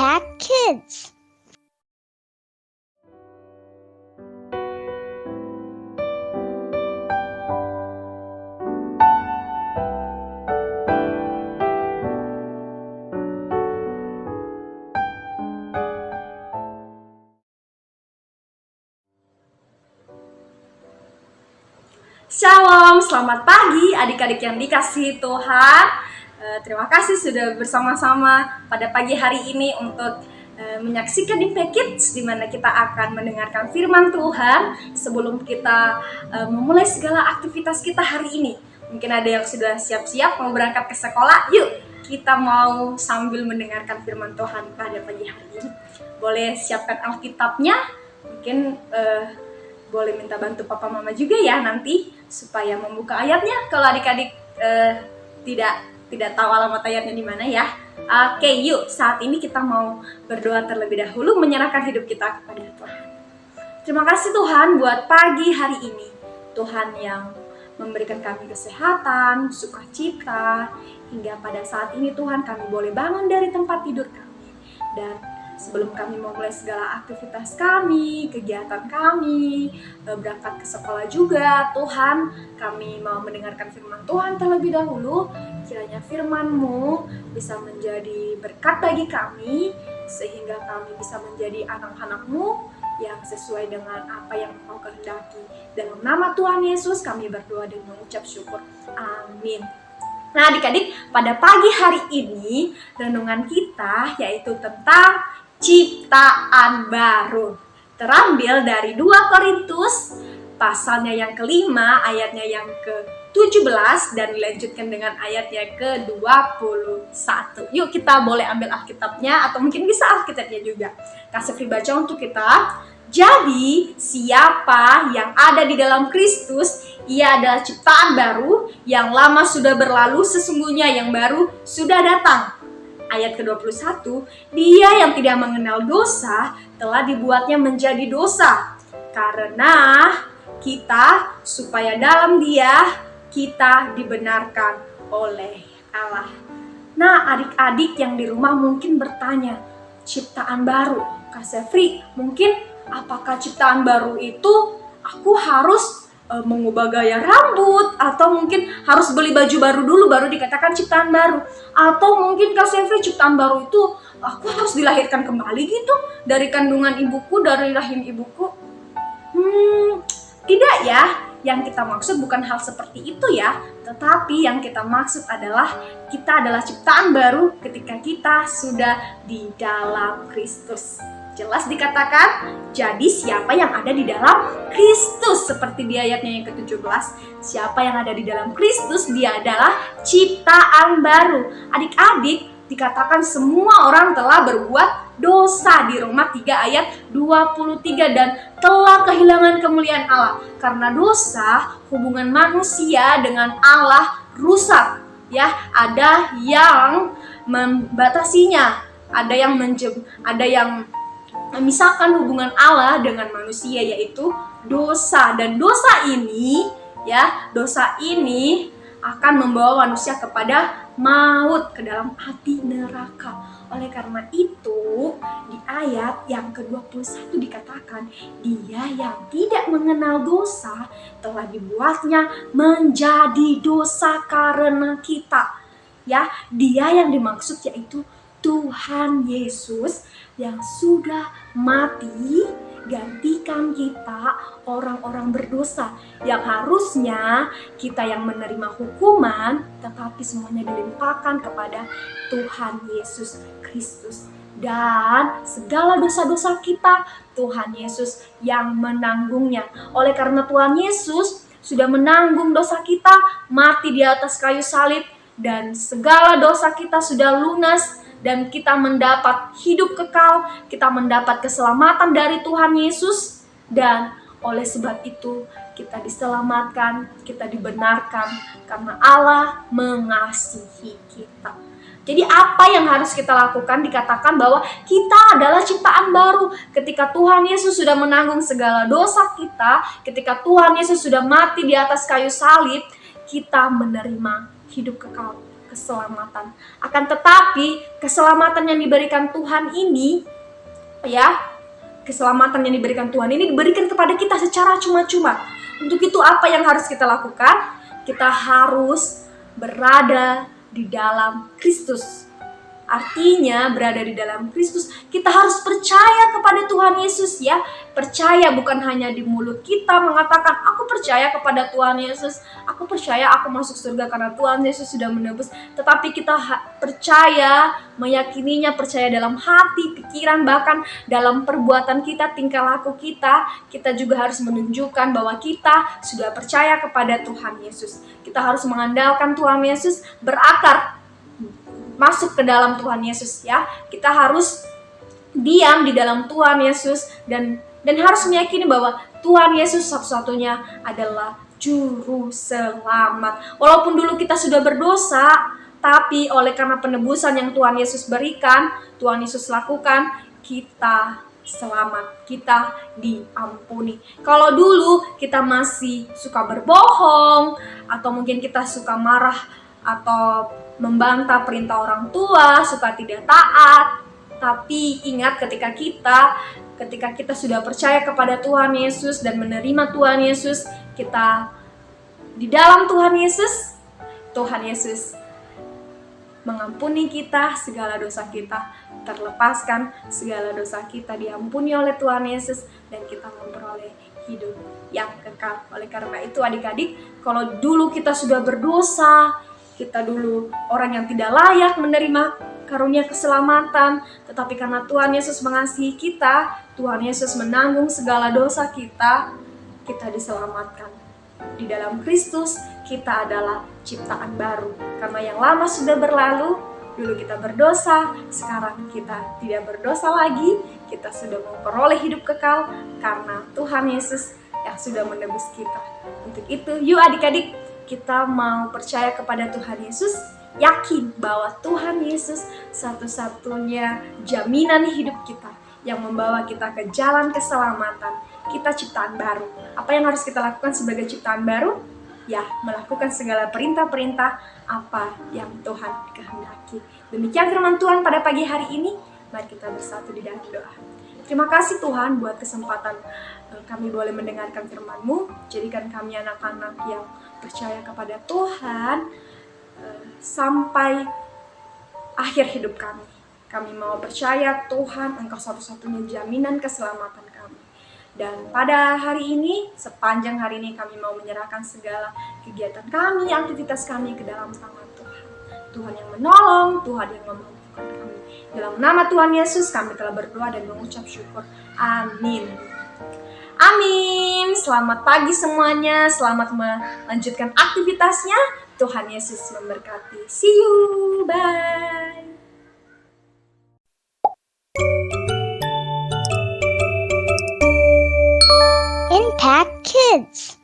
Impact Kids. Shalom, selamat pagi adik-adik yang dikasihi Tuhan. Terima kasih sudah bersama-sama pada pagi hari ini untuk menyaksikan Impact Kids, di mana kita akan mendengarkan firman Tuhan sebelum kita memulai segala aktivitas kita hari ini. Mungkin ada yang sudah siap-siap mau berangkat ke sekolah. Yuk, kita mau sambil mendengarkan firman Tuhan pada pagi hari ini. Boleh siapkan Alkitabnya, mungkin boleh minta bantu papa mama juga ya nanti supaya membuka ayatnya kalau adik-adik tidak tahu alamat ayatnya di mana ya. Oke, yuk saat ini kita mau berdoa terlebih dahulu menyerahkan hidup kita kepada Tuhan. Terima kasih Tuhan buat pagi hari ini. Tuhan yang memberikan kami kesehatan, sukacita, hingga pada saat ini Tuhan kami boleh bangun dari tempat tidur kami. Dan sebelum kami memulai segala aktivitas kami, kegiatan kami, berangkat ke sekolah juga, Tuhan, kami mau mendengarkan firman Tuhan terlebih dahulu. Kiranya firman-Mu bisa menjadi berkat bagi kami, sehingga kami bisa menjadi anak-anak-Mu yang sesuai dengan apa yang Engkau kehendaki. Dalam nama Tuhan Yesus kami berdoa dan mengucap syukur. Amin. Nah adik-adik, pada pagi hari ini renungan kita yaitu tentang ciptaan baru. Terambil dari 2 Korintus pasalnya yang kelima, ayatnya yang ke-17 dan dilanjutkan dengan ayatnya ke-21. Yuk kita boleh ambil Alkitabnya atau mungkin bisa Alkitabnya juga. Kasih baca untuk kita. Jadi siapa yang ada di dalam Kristus, ia adalah ciptaan baru, yang lama sudah berlalu, sesungguhnya yang baru sudah datang. Ayat ke-21, dia yang tidak mengenal dosa telah dibuatnya menjadi dosa. Karena kita, supaya dalam dia kita dibenarkan oleh Allah. Nah adik-adik yang di rumah mungkin bertanya, ciptaan baru, Kak Sefri, mungkin apakah ciptaan baru itu aku harus mengubah gaya rambut, atau mungkin harus beli baju baru dulu baru dikatakan ciptaan baru, atau mungkin Kak Sefri ciptaan baru itu aku harus dilahirkan kembali gitu dari kandungan ibuku, dari rahim ibuku. Tidak ya, yang kita maksud bukan hal seperti itu ya, tetapi yang kita maksud adalah kita adalah ciptaan baru ketika kita sudah di dalam Kristus. Jelas dikatakan, jadi siapa yang ada di dalam Kristus, seperti di ayatnya yang ke-17, siapa yang ada di dalam Kristus, dia adalah ciptaan baru. Adik-adik, dikatakan semua orang telah berbuat dosa di Roma 3 ayat 23 dan telah kehilangan kemuliaan Allah. Karena dosa, hubungan manusia dengan Allah rusak. Ya, ada yang membatasinya, ada yang memisahkan hubungan Allah dengan manusia, yaitu dosa. Dan dosa ini akan membawa manusia kepada maut, ke dalam api neraka. Oleh karena itu, di ayat yang ke-21 dikatakan, dia yang tidak mengenal dosa telah dibuatnya menjadi dosa karena kita. Ya, dia yang dimaksud yaitu Tuhan Yesus yang sudah mati gantikan kita orang-orang berdosa yang harusnya kita yang menerima hukuman, tetapi semuanya dilimpahkan kepada Tuhan Yesus Kristus. Dan segala dosa-dosa kita Tuhan Yesus yang menanggungnya. Oleh karena Tuhan Yesus sudah menanggung dosa kita, mati di atas kayu salib, dan segala dosa kita sudah lunas, dan kita mendapat hidup kekal, kita mendapat keselamatan dari Tuhan Yesus, dan oleh sebab itu kita diselamatkan, kita dibenarkan karena Allah mengasihi kita. Jadi apa yang harus kita lakukan? Dikatakan bahwa kita adalah ciptaan baru ketika Tuhan Yesus sudah menanggung segala dosa kita, ketika Tuhan Yesus sudah mati di atas kayu salib, kita menerima hidup kekal. keselamatan. Akan tetapi keselamatan yang diberikan Tuhan ini, keselamatan yang diberikan Tuhan ini diberikan kepada kita secara cuma-cuma. Untuk itu apa yang harus kita lakukan? Kita harus berada di dalam Kristus. Artinya berada di dalam Kristus, kita harus percaya kepada Tuhan Yesus ya. Percaya bukan hanya di mulut kita mengatakan, aku percaya kepada Tuhan Yesus, aku percaya aku masuk surga karena Tuhan Yesus sudah menebus. Tetapi kita percaya, meyakininya, percaya dalam hati, pikiran, bahkan dalam perbuatan kita, tingkah laku kita. Kita juga harus menunjukkan bahwa kita sudah percaya kepada Tuhan Yesus. Kita harus mengandalkan Tuhan Yesus, berakar masuk ke dalam Tuhan Yesus ya. Kita harus diam di dalam Tuhan Yesus dan harus meyakini bahwa Tuhan Yesus satu-satunya adalah juru selamat. Walaupun dulu kita sudah berdosa, tapi oleh karena penebusan yang Tuhan Yesus berikan, Tuhan Yesus lakukan, kita selamat, kita diampuni. Kalau dulu kita masih suka berbohong, atau mungkin kita suka marah atau membantah perintah orang tua, suka tidak taat. Tapi ingat ketika kita sudah percaya kepada Tuhan Yesus dan menerima Tuhan Yesus, kita di dalam Tuhan Yesus mengampuni kita segala dosa kita, terlepaskan segala dosa kita, diampuni oleh Tuhan Yesus, dan kita memperoleh hidup yang kekal. Oleh karena itu adik-adik, kalau dulu kita sudah berdosa, kita dulu orang yang tidak layak menerima karunia keselamatan, tetapi karena Tuhan Yesus mengasihi kita, Tuhan Yesus menanggung segala dosa kita, kita diselamatkan. Di dalam Kristus, kita adalah ciptaan baru. Karena yang lama sudah berlalu, dulu kita berdosa, sekarang kita tidak berdosa lagi, kita sudah memperoleh hidup kekal karena Tuhan Yesus yang sudah menebus kita. Untuk itu, yuk adik-adik, kita mau percaya kepada Tuhan Yesus, yakin bahwa Tuhan Yesus satu-satunya jaminan hidup kita yang membawa kita ke jalan keselamatan. Kita ciptaan baru. Apa yang harus kita lakukan sebagai ciptaan baru? Ya, melakukan segala perintah-perintah apa yang Tuhan kehendaki. Demikian firman Tuhan pada pagi hari ini. Mari kita bersatu di dalam doa. Terima kasih Tuhan buat kesempatan kami boleh mendengarkan firman-Mu. Jadikan kami anak-anak yang percaya kepada Tuhan sampai akhir hidup kami. Kami mau percaya Tuhan, Engkau satu-satunya jaminan keselamatan kami. Dan pada hari ini, sepanjang hari ini kami mau menyerahkan segala kegiatan kami, aktivitas kami ke dalam tangan Tuhan. Tuhan yang menolong, Tuhan yang memampukan kami. Dalam nama Tuhan Yesus kami telah berdoa dan mengucap syukur. Amin. Amin. Selamat pagi semuanya. Selamat melanjutkan aktivitasnya. Tuhan Yesus memberkati. See you. Bye. Impact Kids.